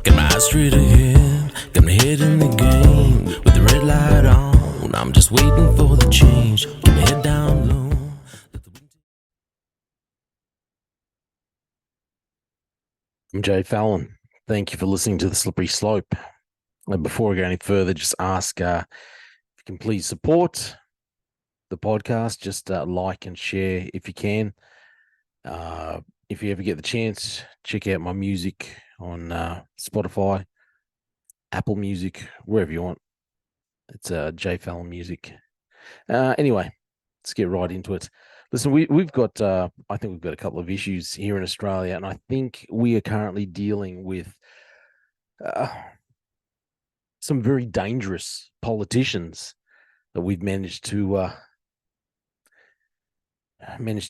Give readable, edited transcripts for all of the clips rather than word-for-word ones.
Got my eyes straight ahead, got my head in the game. With the red light on, I'm just waiting for the change. Keep my head down low. I'm Jay Fallon. Thank you for listening to The Slippery Slope. And before I go any further, just ask if you can please support the podcast. Just like and share if you can. If you ever get the chance, check out my music on Spotify, Apple Music, wherever you want. It's Jay Fallon Music. Anyway, let's get right into it. Listen, we've got, I think we've got a couple of issues here in Australia, and I think we are currently dealing with some very dangerous politicians that we've managed to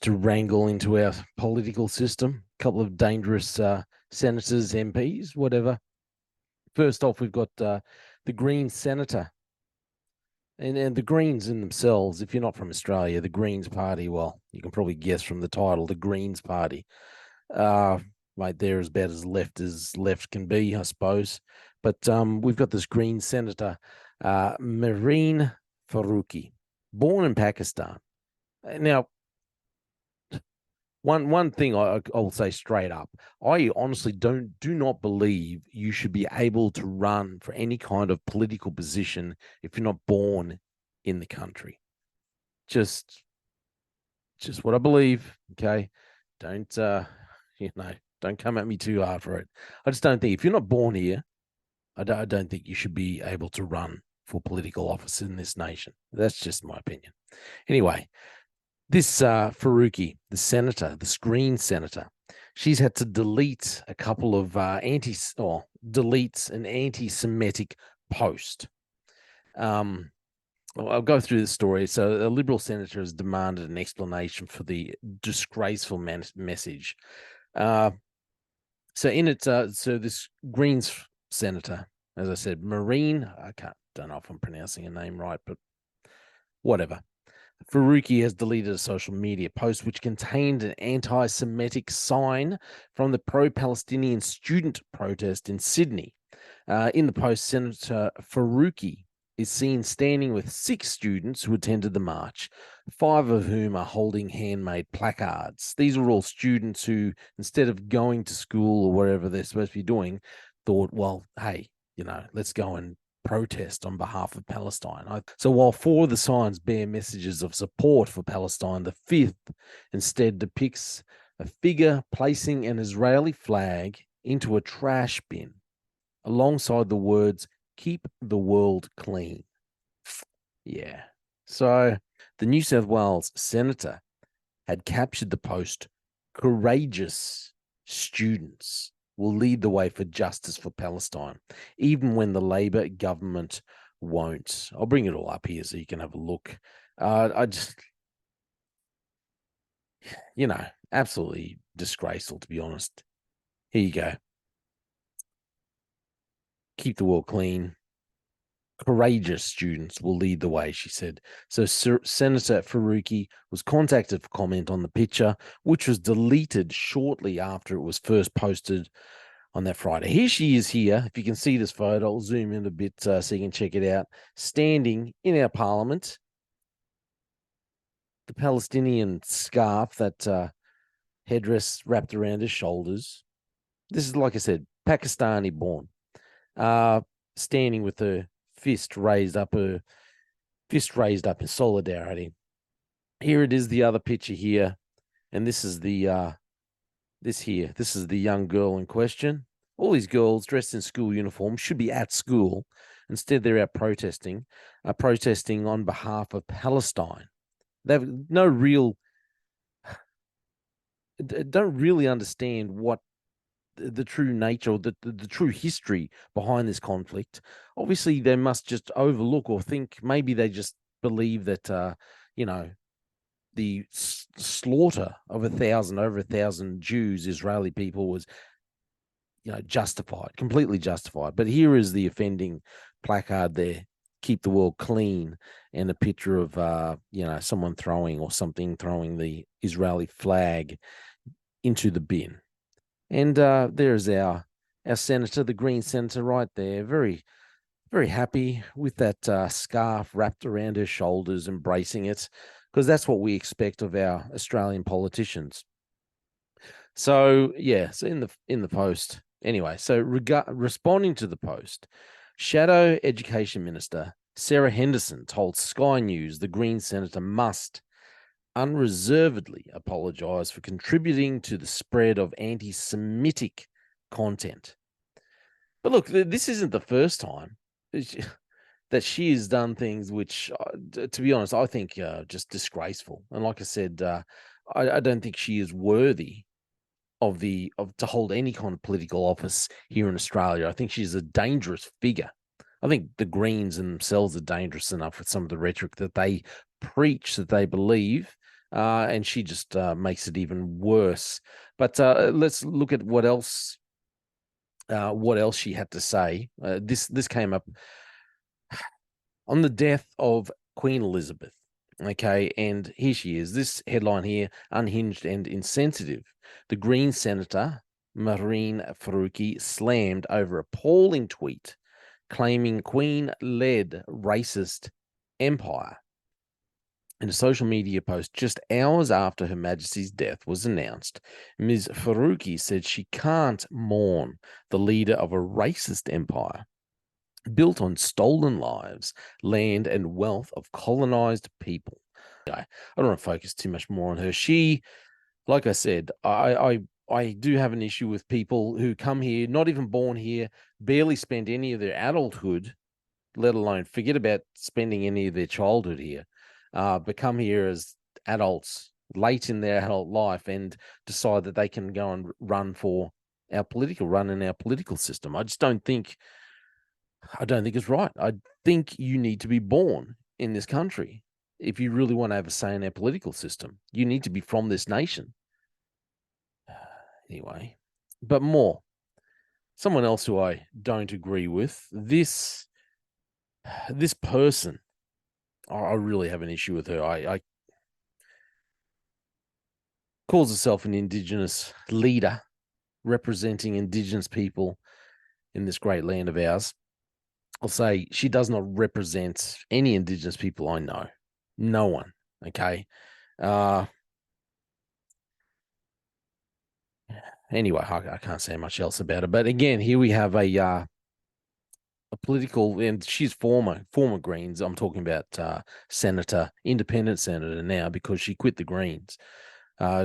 wrangle into our political system. A couple of dangerous senators, MPs, whatever. First off, we've got the Green senator. And the Greens in themselves, if you're not from Australia, the Greens Party, well, you can probably guess from the title, the Greens Party. Mate, they're about as left can be, I suppose. But we've got this Green senator, Mehreen Faruqi, born in Pakistan. Now, one thing I'll say straight up, I honestly do not believe you should be able to run for any kind of political position if you're not born in the country. Just what I believe. Okay, don't don't come at me too hard for it. I just don't think if you're not born here, I don't think you should be able to run for political office in this nation. That's just my opinion. Anyway. This Faruqi, the senator, the Green senator, she's had to delete a couple of deletes an anti-Semitic post. I'll go through the story. So a Liberal senator has demanded an explanation for the disgraceful message. So in it, so this Greens senator, as I said, Mehreen, don't know if I'm pronouncing her name right, but whatever. Faruqi has deleted a social media post which contained an anti-Semitic sign from the pro-Palestinian student protest in Sydney. In the post, Senator Faruqi is seen standing with 6 students who attended the march, 5 of whom are holding handmade placards. These were all students who, instead of going to school or wherever they're supposed to be doing, thought, well, hey, let's go and protest on behalf of Palestine. So while 4 of the signs bear messages of support for Palestine, the 5th instead depicts a figure placing an Israeli flag into a trash bin alongside the words, "Keep the world clean." Yeah. So the New South Wales senator had captured the post, "Courageous students will lead the way for justice for Palestine, even when the Labor government won't." I'll bring it all up here so you can have a look. I just, absolutely disgraceful, to be honest. Here you go. "Keep the world clean. Courageous students will lead the way," she said. So Senator Faruqi was contacted for comment on the picture, which was deleted shortly after it was first posted on that Friday. Here she is here. If you can see this photo, I'll zoom in a bit so you can check it out. Standing in our parliament, the Palestinian scarf, that headdress wrapped around her shoulders. This is, like I said, Pakistani born. Standing with her fist raised up in solidarity. Here it is, the other picture here, and this is the this is the young girl in question. All these girls dressed in school uniform should be at school. Instead, they're out protesting on behalf of Palestine. They've don't really understand what the true nature or the true history behind this conflict. Obviously, they must just overlook or think maybe they just believe that, the slaughter of over 1,000 Jews, Israeli people, was, justified, completely justified. But here is the offending placard there: "Keep the world clean," and a picture of, someone throwing the Israeli flag into the bin. And there's our our senator, the Green senator, right there, very, very happy with that scarf wrapped around her shoulders, embracing it, because that's what we expect of our Australian politicians. So yeah, so in the post anyway. So responding to the post, Shadow Education Minister Sarah Henderson told Sky News the Green senator must unreservedly apologise for contributing to the spread of anti-Semitic content. But look, this isn't the first time that she has done things which, to be honest, I think just disgraceful. And like I said, I don't think she is worthy of to hold any kind of political office here in Australia. I think she's a dangerous figure. I think the Greens themselves are dangerous enough with some of the rhetoric that they preach, that they believe, and she just makes it even worse. But let's look at what else she had to say. This came up on the death of Queen Elizabeth. Okay, and here she is. This headline here, unhinged and insensitive. The Green senator, Mehreen Faruqi, slammed over appalling tweet claiming Queen led racist empire. In a social media post just hours after Her Majesty's death was announced, Ms. Faruqi said she can't mourn the leader of a racist empire built on stolen lives, land, and wealth of colonized people. I don't want to focus too much more on her. She, like I said, I do have an issue with people who come here, not even born here, barely spend any of their adulthood, let alone forget about spending any of their childhood here, but come here as adults late in their adult life and decide that they can go and run in our political system. I don't think it's right. I think you need to be born in this country. If you really want to have a say in our political system, you need to be from this nation. Anyway, but someone else who I don't agree with, this person, I really have an issue with her. I calls herself an Indigenous leader representing Indigenous people in this great land of ours. I'll say she does not represent any Indigenous people I know. No one. Okay. Anyway, I can't say much else about it. But again, here we have a political, and she's former Greens. I'm talking about independent senator now, because she quit the Greens.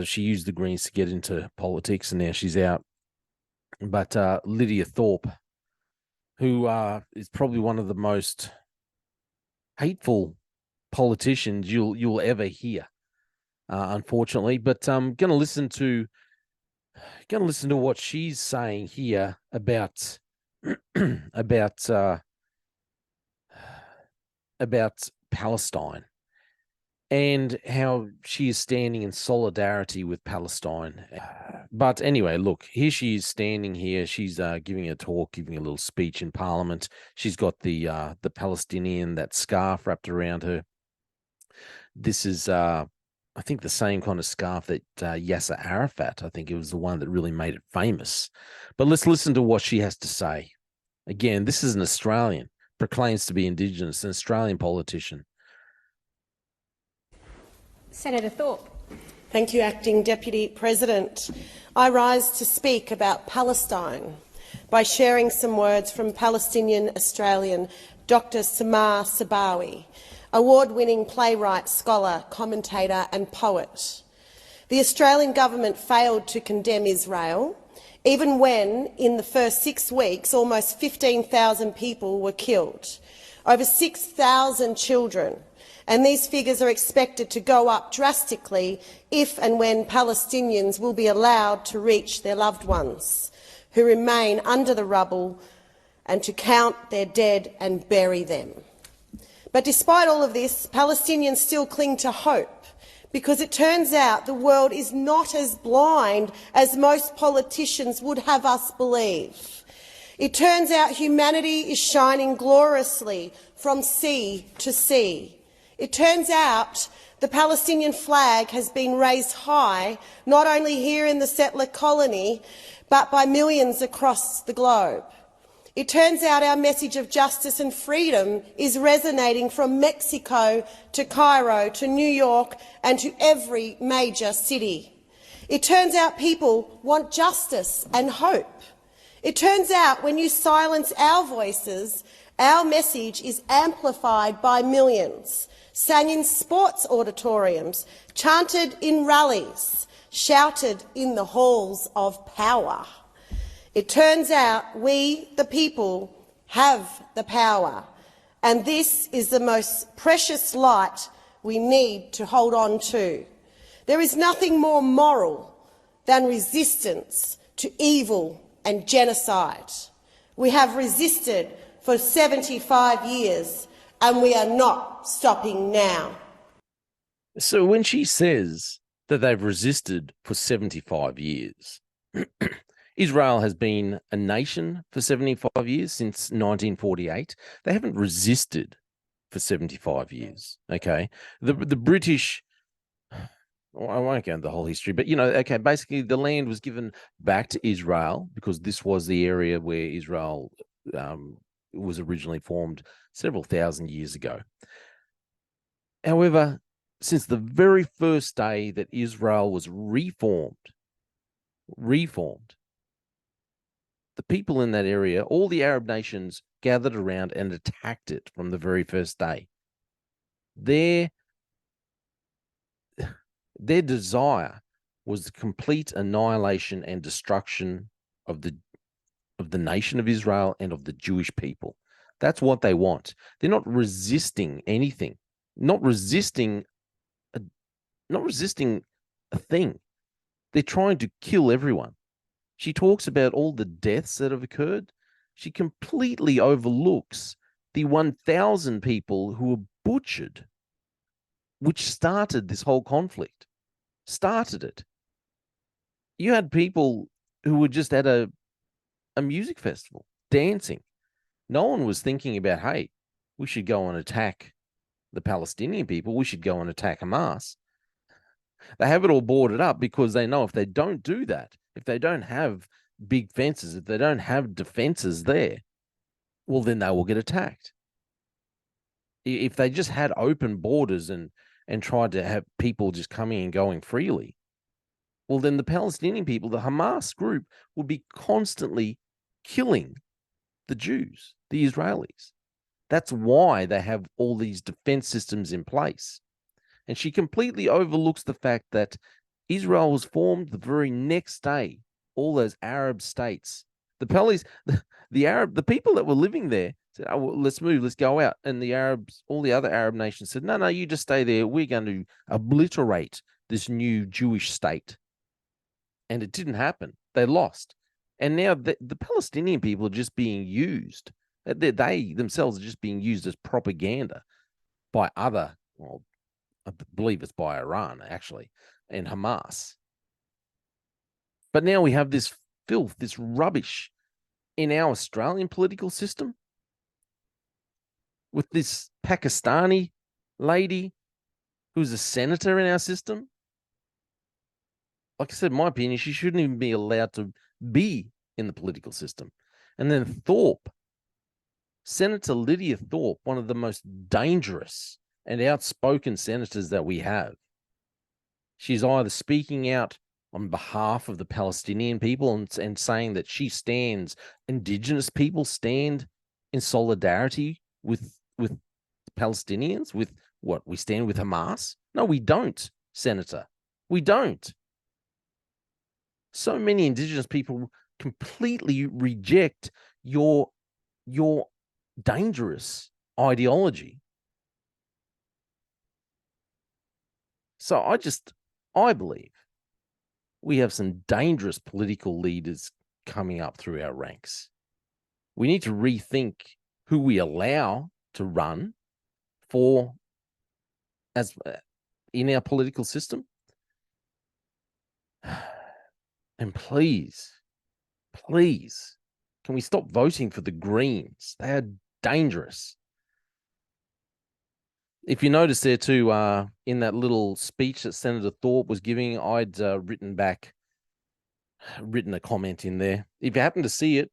She used the Greens to get into politics, and now she's out. But Lydia Thorpe, who is probably one of the most hateful politicians you'll ever hear, unfortunately. But I'm going to listen to what she's saying here about about Palestine and how she is standing in solidarity with Palestine. But anyway, look, here she is standing here. She's giving a talk, giving a little speech in Parliament. She's got the Palestinian, that scarf wrapped around her. This is, I think, the same kind of scarf that Yasser Arafat, I think it was the one that really made it famous. But let's listen to what she has to say. Again, this is an Australian, proclaims to be Indigenous, an Australian politician. Senator Thorpe. Thank you, Acting Deputy President. I rise to speak about Palestine by sharing some words from Palestinian Australian Dr. Samar Sabawi, award-winning playwright, scholar, commentator and poet. The Australian government failed to condemn Israel, even when, in the first 6 weeks, almost 15,000 people were killed, over 6,000 children, and these figures are expected to go up drastically if and when Palestinians will be allowed to reach their loved ones who remain under the rubble, and to count their dead and bury them. But despite all of this, Palestinians still cling to hope, because it turns out the world is not as blind as most politicians would have us believe. It turns out humanity is shining gloriously from sea to sea. It turns out the Palestinian flag has been raised high, not only here in the settler colony, but by millions across the globe. It turns out our message of justice and freedom is resonating from Mexico to Cairo to New York and to every major city. It turns out people want justice and hope. It turns out when you silence our voices, our message is amplified by millions, sang in sports auditoriums, chanted in rallies, shouted in the halls of power. It turns out we, the people, have the power, and this is the most precious light we need to hold on to. There is nothing more moral than resistance to evil and genocide. We have resisted for 75 years, and we are not stopping now. So when she says that they've resisted for 75 years, Israel has been a nation for 75 years, since 1948. They haven't resisted for 75 years, okay? The British, well, I won't go into the whole history, but, okay, basically the land was given back to Israel because this was the area where Israel was originally formed several thousand years ago. However, since the very first day that Israel was reformed, the people in that area, all the Arab nations gathered around and attacked it from the very first day. Their desire was the complete annihilation and destruction of the nation of Israel and of the Jewish people. That's what they want. They're not resisting anything, not resisting a thing. They're trying to kill everyone. She talks about all the deaths that have occurred. She completely overlooks the 1,000 people who were butchered, which started this whole conflict, started it. You had people who were just at a music festival, dancing. No one was thinking about, hey, we should go and attack the Palestinian people. We should go and attack Hamas. They have it all boarded up because they know if they don't do that, if they don't have big fences, if they don't have defenses there, well, then they will get attacked. If they just had open borders and tried to have people just coming and going freely, well, then the Palestinian people, the Hamas group, would be constantly killing the Jews, the Israelis. That's why they have all these defense systems in place. And she completely overlooks the fact that Israel was formed the very next day. All those Arab states, the people that were living there said, "Oh, well, let's move, let's go out." And the Arabs, all the other Arab nations said, "No, you just stay there. We're going to obliterate this new Jewish state." And it didn't happen. They lost. And now the Palestinian people are just being used. They themselves are just being used as propaganda by other, well, I believe it's by Iran, actually, and Hamas. But now we have this filth, this rubbish in our Australian political system with this Pakistani lady who's a senator in our system. Like I said, in my opinion, she shouldn't even be allowed to be in the political system. And then Thorpe, Senator Lydia Thorpe, one of the most dangerous and outspoken senators that we have. She's either speaking out on behalf of the Palestinian people and saying that Indigenous people stand in solidarity with Palestinians, with what? We stand with Hamas? No, we don't, Senator. We don't. So many Indigenous people completely reject your dangerous ideology. So I believe we have some dangerous political leaders coming up through our ranks. We need to rethink who we allow to run in our political system. And please, can we stop voting for the Greens? They are dangerous. If you notice there too, in that little speech that Senator Thorpe was giving, I'd written back written a comment in there. If you happen to see it,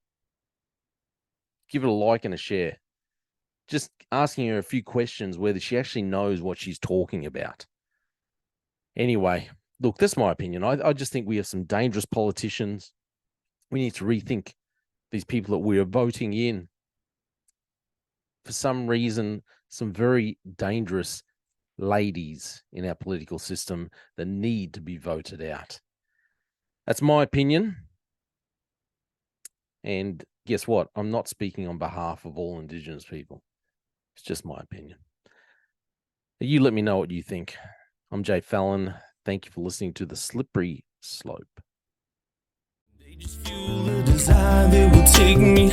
give it a like and a share. Just asking her a few questions whether she actually knows what she's talking about. Anyway, look, that's my opinion. I just think we have some dangerous politicians. We need to rethink these people that we are voting in. For some reason, some very dangerous ladies in our political system that need to be voted out. That's my opinion. And guess what? I'm not speaking on behalf of all Indigenous people. It's just my opinion. You let me know what you think. I'm Jay Fallon. Thank you for listening to The Slippery Slope. They just fuel a desire that will take me